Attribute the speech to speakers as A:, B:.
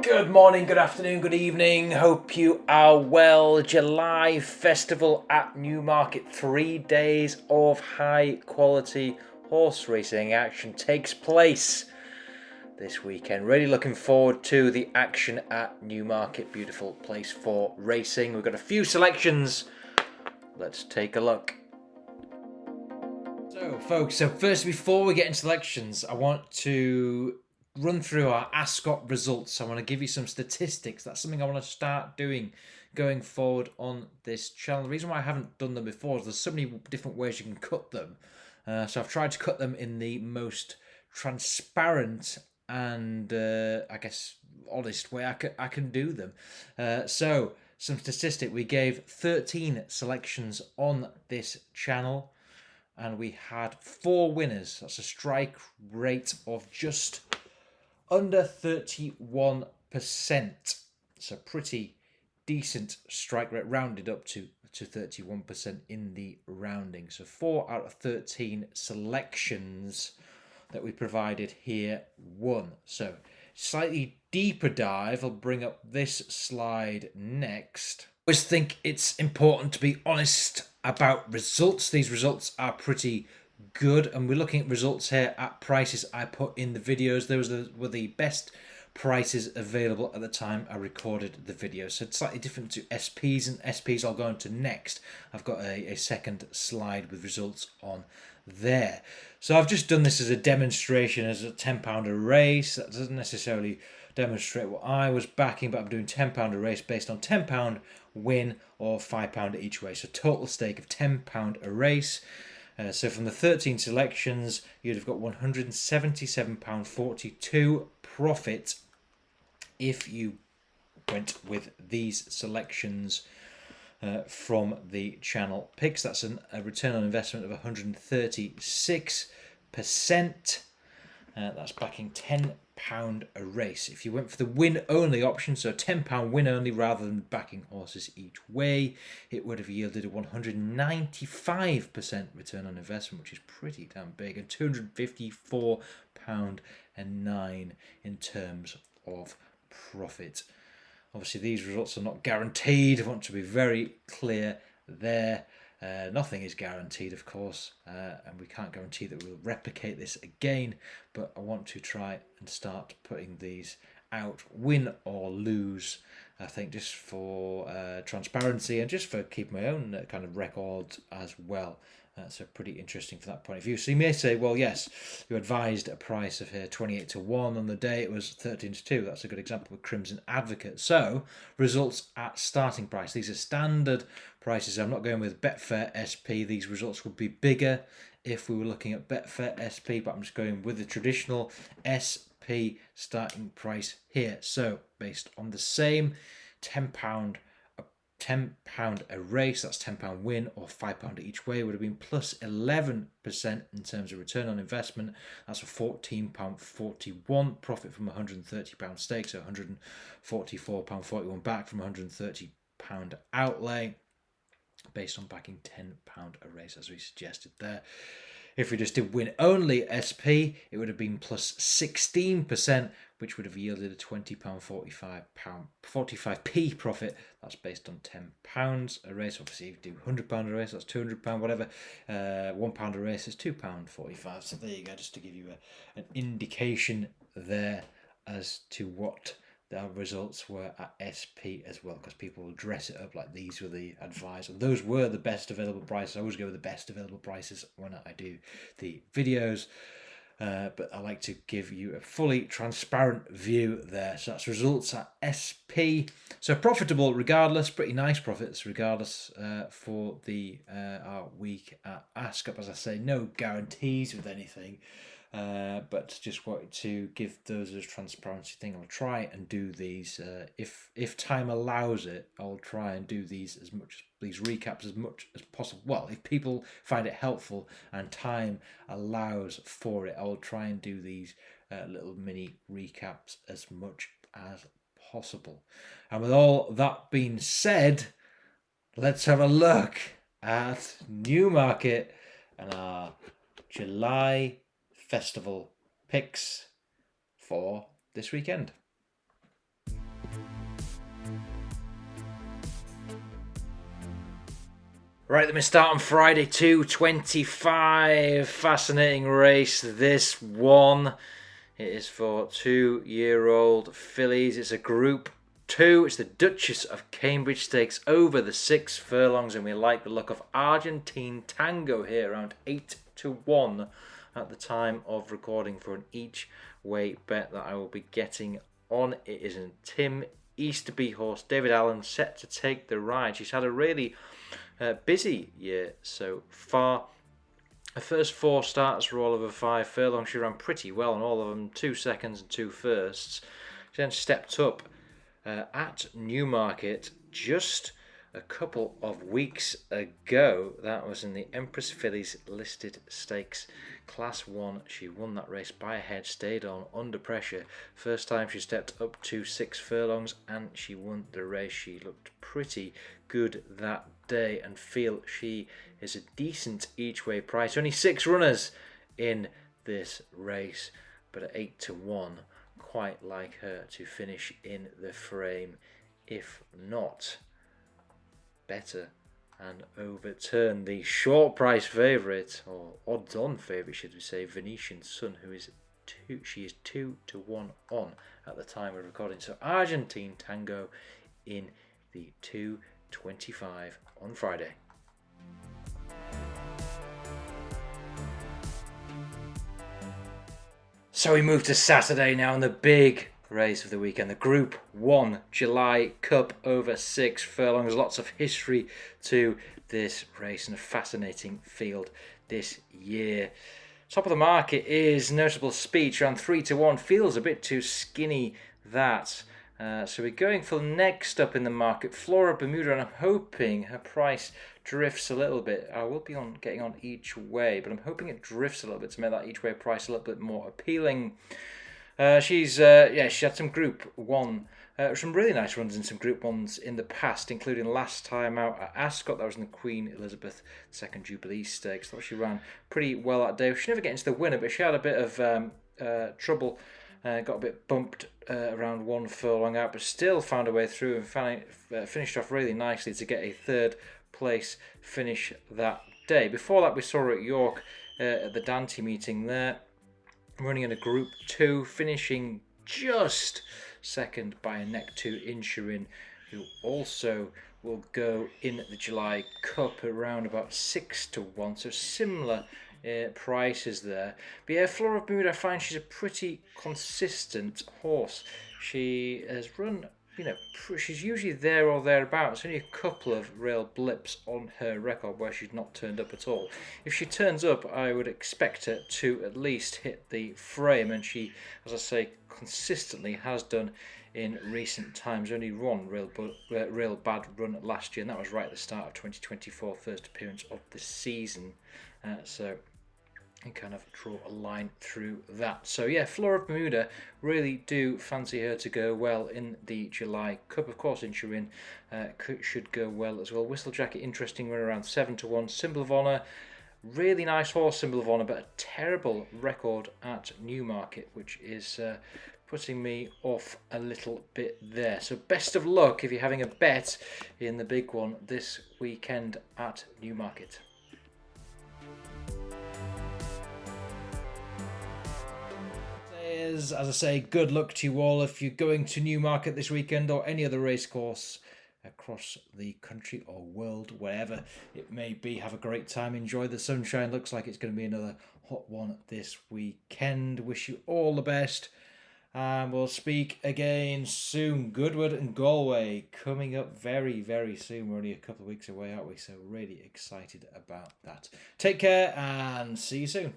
A: Good morning, good afternoon, good evening. Hope you are well. July Festival at Newmarket. 3 days of high quality horse racing action takes place this weekend. Really looking forward to the action at Newmarket. Beautiful place for racing. We've got a few selections. Let's take a look. So folks, first before we get into selections, I want to run through our Ascot results. I want to give you some statistics. That's something I want to start doing going forward on this channel. The reason why I haven't done them before is there's so many different ways you can cut them. So I've tried to cut them in the most transparent and I guess honest way I can do them. So some statistic, we gave 13 selections on this channel and we had 4 winners. That's a strike rate of just under 31%. So pretty decent strike rate, rounded up to 31% in the rounding. So 4 out of 13 selections that we provided here won. So slightly deeper dive, I'll bring up this slide next. I always think it's important to be honest about results. These results are pretty good, and we're looking at results here at prices I put in the videos. Those were the best prices available at the time I recorded the video. So it's slightly different to SPs, and SPs I'll go into next. I've got a second slide with results on there. So I've just done this as a demonstration, as a £10 a race. That doesn't necessarily demonstrate what I was backing, but I'm doing £10 a race based on £10 win or £5 each way. So total stake of £10 a race. So from the 13 selections, you'd have got £177.42 profit if you went with these selections from the channel picks. That's a return on investment of 136%. That's backing £10 a race. If you went for the win only option, so £10 win only rather than backing horses each way, it would have yielded a 195% return on investment, which is pretty damn big, and £254.09 in terms of profit. Obviously these results are not guaranteed. I want to be very clear there. Nothing is guaranteed, of course, and we can't guarantee that we'll replicate this again, but I want to try and start putting these out, win or lose, I think, just for transparency and just for keeping my own kind of record as well. So pretty interesting from that point of view. So you may say, well, yes, you advised a price of here 28 to 1 on the day. It was 13 to 2. That's a good example with Crimson Advocate. So results at starting price. These are standard prices. I'm not going with Betfair SP. These results would be bigger if we were looking at Betfair SP, but I'm just going with the traditional SP starting price here. So based on the same £10 a race, that's £10 win or £5 each way, would have been plus 11% in terms of return on investment. That's a £14.41 profit from £130 stake, so £144.41 back from £130 outlay, based on backing £10 a race, as we suggested there. If we just did win only SP, it would have been plus 16%, which would have yielded a £20.45p profit. That's based on £10 a race. Obviously, if you do £100 a race, that's £200, whatever. £1 a race is £2.45. So there you go, just to give you an indication there as to what the results were at SP as well, because people will dress it up like these were the advice, and those were the best available prices. I always go with the best available prices when I do the videos, but I like to give you a fully transparent view there. So that's results at SP. So profitable regardless, pretty nice profits regardless for the our week at Ascot. As I say, no guarantees with anything. But just wanted to give those as transparency thing. I'll try and do these if time allows it. I'll try and do these recaps as much as possible. Well, if people find it helpful and time allows for it, I'll try and do these little mini recaps as much as possible. And with all that being said, let's have a look at Newmarket and our July Festival picks for this weekend. Right, let me start on Friday, 2:25. Fascinating race, this one. It is for 2-year-old fillies. It's a Group 2. It's the Duchess of Cambridge Stakes over the 6 furlongs, and we like the look of Argentine Tango here, around 8-1 at the time of recording for an each-way bet that I will be getting on. It is a Tim Easterby horse, David Allen, set to take the ride. She's had a really busy year so far. Her first 4 starts were all over 5 furlongs. She ran pretty well on all of them, 2 seconds and 2 firsts. She then stepped up at Newmarket just a couple of weeks ago. That was in the Empress Fillies Listed Stakes Class 1. She won that race by a head, stayed on under pressure. First time she stepped up to 6 furlongs and she won the race. She looked pretty good that day and feel she is a decent each way price. Only 6 runners in this race, but at 8-1, quite like her to finish in the frame, if not better, and overturn the short price favourite, or odds on favourite should we say, Venetian Sun, who is 2-1 on at the time of recording. So Argentine Tango in the 2:25 on Friday. So we move to Saturday now, and the big race of the weekend, the Group 1 July Cup over 6 furlongs. Lots of history to this race and a fascinating field this year. Top of the market is Notable Speech, around 3-1. Feels a bit too skinny, that. So we're going for next up in the market, Flora Bermuda, and I'm hoping her price drifts a little bit. I will be getting on each way, but I'm hoping it drifts a little bit to make that each way price a little bit more appealing. She's had some Group 1, some really nice runs in some Group 1s in the past, including last time out at Ascot. That was in the Queen Elizabeth II Jubilee Stakes. Thought she ran pretty well that day. She never got into the winner, but she had a bit of trouble. Got a bit bumped around 1 furlong out, but still found her way through and finished off really nicely to get a 3rd place finish that day. Before that, we saw her at York at the Dante meeting there, running in a Group 2, finishing just second by a neck to Insurin, who also will go in the July Cup around about 6-1, so similar prices there. But yeah, Flora Bermuda, I find she's a pretty consistent horse. She has run, she's usually there or thereabouts. Only a couple of real blips on her record where she's not turned up at all. If she turns up, I would expect her to at least hit the frame, and she, as I say, consistently has done in recent times. Only one real bad run last year, and that was right at the start of 2024, first appearance of the season. So and kind of draw a line through that. So yeah, Flora Bermuda, really do fancy her to go well in the July Cup. Of course, Insurin should go well as well. Whistle Jacket, interesting run, around 7-1. Symbol of Honour, really nice horse, Symbol of Honour, but a terrible record at Newmarket, which is putting me off a little bit there. So best of luck if you're having a bet in the big one this weekend at Newmarket. As I say, good luck to you all if you're going to Newmarket this weekend or any other racecourse across the country or world, wherever it may be. Have a great time, enjoy the sunshine. Looks like it's going to be another hot one this weekend. Wish you all the best, and we'll speak again soon. Goodwood and Galway coming up very, very soon. We're only a couple of weeks away, aren't we? So really excited about that. Take care and see you soon.